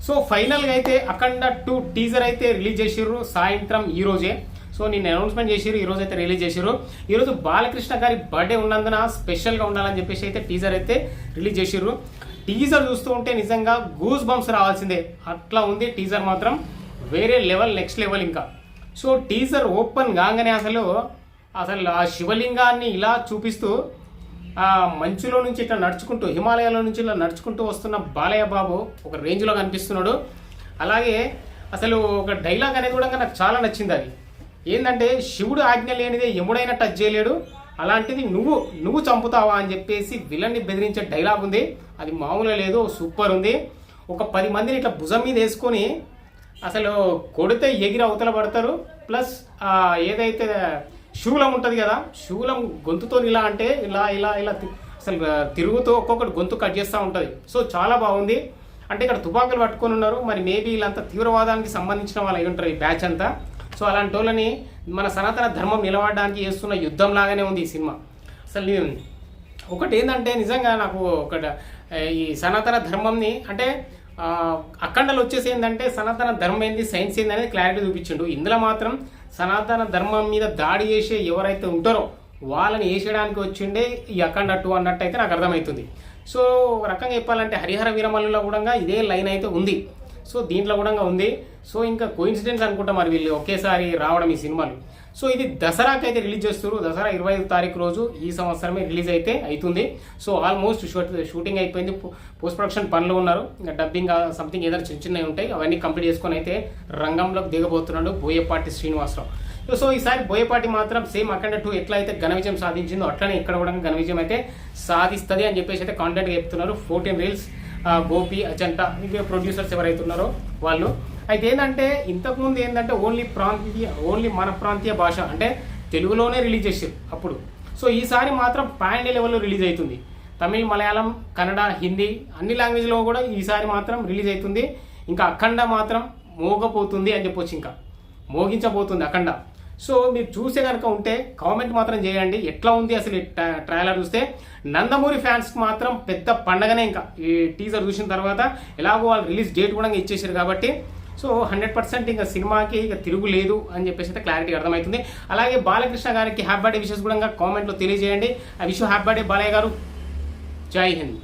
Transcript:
So ఫైనల్గా అయితే అఖండ 2 teaser అయితే రిలీజ్ చేసిర్రు సాయంత్రం ఈ రోజే. సో నేను అనౌన్స్మెంట్ చేసిర్రు, ఈ రోజు అయితే రిలీజ్ చేసిర్రు. ఈరోజు బాలకృష్ణ గారి బర్త్డే ఉన్నందున స్పెషల్గా ఉండాలని చెప్పేసి అయితే టీజర్ అయితే రిలీజ్ చేసిర్రు. టీజర్ చూస్తూ ఉంటే నిజంగా గూస్ బంప్స్ రావాల్సిందే, అట్లా ఉంది టీజర్ మాత్రం. వేరే లెవెల్, నెక్స్ట్ లెవెల్ ఇంకా. సో టీజర్ ఓపెన్ కాగానే అసలు ఆ శివలింగాన్ని ఇలా చూపిస్తూ ఆ మంచులో నుంచి ఇట్లా నడుచుకుంటూ, హిమాలయాల నుంచి ఇలా నడుచుకుంటూ వస్తున్న బాలయ్య బాబు ఒక రేంజ్లో కనిపిస్తున్నాడు. అలాగే అసలు ఒక డైలాగ్ అనేది కూడా నాకు చాలా నచ్చింది. అది ఏంటంటే, శివుడు ఆజ్ఞ లేనిదే ఎముడైనా టచ్ చేయలేడు, అలాంటిది నువ్వు చంపుతావా అని చెప్పేసి విలన్ని బెదిరించే డైలాగ్ ఉంది. అది మామూలుగా లేదు, సూపర్ ఉంది. ఒక 10 మందిని ఇట్లా భుజం మీద వేసుకొని అసలు కొడితే ఎగిరి అవతల పడతారు. ప్లస్ ఏదైతే శూలం ఉంటుంది కదా, శూలం గొంతుతో ఇలా అంటే ఇలా ఇలా ఇలా అసలు తిరుగుతూ ఒక్కొక్కటి గొంతు కట్ చేస్తూ ఉంటుంది. సో చాలా బాగుంది. అంటే ఇక్కడ తుపాకులు పట్టుకొని ఉన్నారు, మరి మేబీ వీళ్ళంతా తీవ్రవాదానికి సంబంధించిన వాళ్ళు అయి ఉంటారు ఈ బ్యాచ్ అంతా. సో అలాంటి వాళ్ళని మన సనాతన ధర్మం నిలబడడానికి చేస్తున్న యుద్ధం లాగానే ఉంది ఈ సినిమా. అసలు ఒకటి ఏంటంటే, నిజంగా నాకు ఈ సనాతన ధర్మంని అంటే అఖండలు వచ్చేసి ఏంటంటే సనాతన ధర్మం ఏంది, సైన్స్ ఏంది అనేది క్లారిటీ చూపించిండు. ఇందులో మాత్రం సనాతన ధర్మం మీద దాడి చేసే ఎవరైతే ఉంటారో వాళ్ళని వేసేయడానికి వచ్చిండే ఈ అఖండ 2 అన్నట్టు అయితే నాకు అర్థమవుతుంది. సో ఒక రకంగా చెప్పాలంటే హరిహర వీరమల్లులో కూడా ఇదే లైన్ అయితే ఉంది. సో దీంట్లో కూడా ఉంది. సో ఇంకా కోఇన్సిడెన్స్ అనుకుంటా మరి వీళ్ళు ఒకేసారి రావడం ఈ సినిమాలు. సో ఇది దసరాకి అయితే రిలీజ్ చేస్తారు. దసరా 25వ తారీఖు రోజు ఈ సంవత్సరమే రిలీజ్ అయితే అవుతుంది. సో ఆల్మోస్ట్ షూటింగ్ అయిపోయింది, పోస్ట్ ప్రొడక్షన్ పనులు ఉన్నారు, డబ్బింగ్ సంథింగ్ ఏదైనా చిన్నవి ఉంటాయి, అవన్నీ కంప్లీట్ చేసుకొని అయితే రంగంలోకి దిగబోతున్నాడు బోయపాటి శ్రీనివాసరావు. సో ఈసారి బోయపాటి మాత్రం సేమ్ అఖండ 2 ఎట్లా అయితే ఘన విజయం సాధించిందో అట్లనే ఇక్కడ కూడా ఘన విజయం అయితే సాధిస్తుంది అని చెప్పేసి అయితే కాంటెంట్ చెప్తున్నారు. 14 రీల్స్ గోపి, అజంటా ఇంకా ప్రొడ్యూసర్స్ ఎవరైతే ఉన్నారో వాళ్ళు. అయితే ఏంటంటే ఇంతకుముందు ఏంటంటే ఓన్లీ మన ప్రాంతీయ భాష అంటే తెలుగులోనే రిలీజ్ చేసారు అప్పుడు. సో ఈసారి మాత్రం పాన్ ఇండియా లెవెల్లో రిలీజ్ అవుతుంది. తమిళ్, మలయాళం, కన్నడ, హిందీ అన్ని లాంగ్వేజ్లో కూడా ఈసారి మాత్రం రిలీజ్ అవుతుంది. ఇంకా అఖండ మాత్రం మోగపోతుంది అని చెప్పొచ్చు, ఇంకా మోగించబోతుంది అఖండ. సో మీరు చూసే కనుక ఉంటే కామెంట్ మాత్రం చేయండి ఎట్లా ఉంది అసలు ఈ ట్రైలర్ చూస్తే. నందమూరి ఫ్యాన్స్కి మాత్రం పెద్ద పండగనే. ఇంకా ఈ టీజర్ చూసిన తర్వాత ఎలాగో వాళ్ళు రిలీజ్ డేట్ కూడా ఇచ్చేసారు కాబట్టి సో 100% ఇంకా సినిమాకి ఇక తిరుగులేదు అని చెప్పేసి అయితే క్లారిటీ అర్థమవుతుంది. అలాగే బాలకృష్ణ గారికి హ్యాపీ బర్త్డే విషెస్ కూడా కామెంట్లో తెలియజేయండి. ఆ విషయం హ్యాపీ బర్త్డే బాలయ్య గారు. జై హింద్.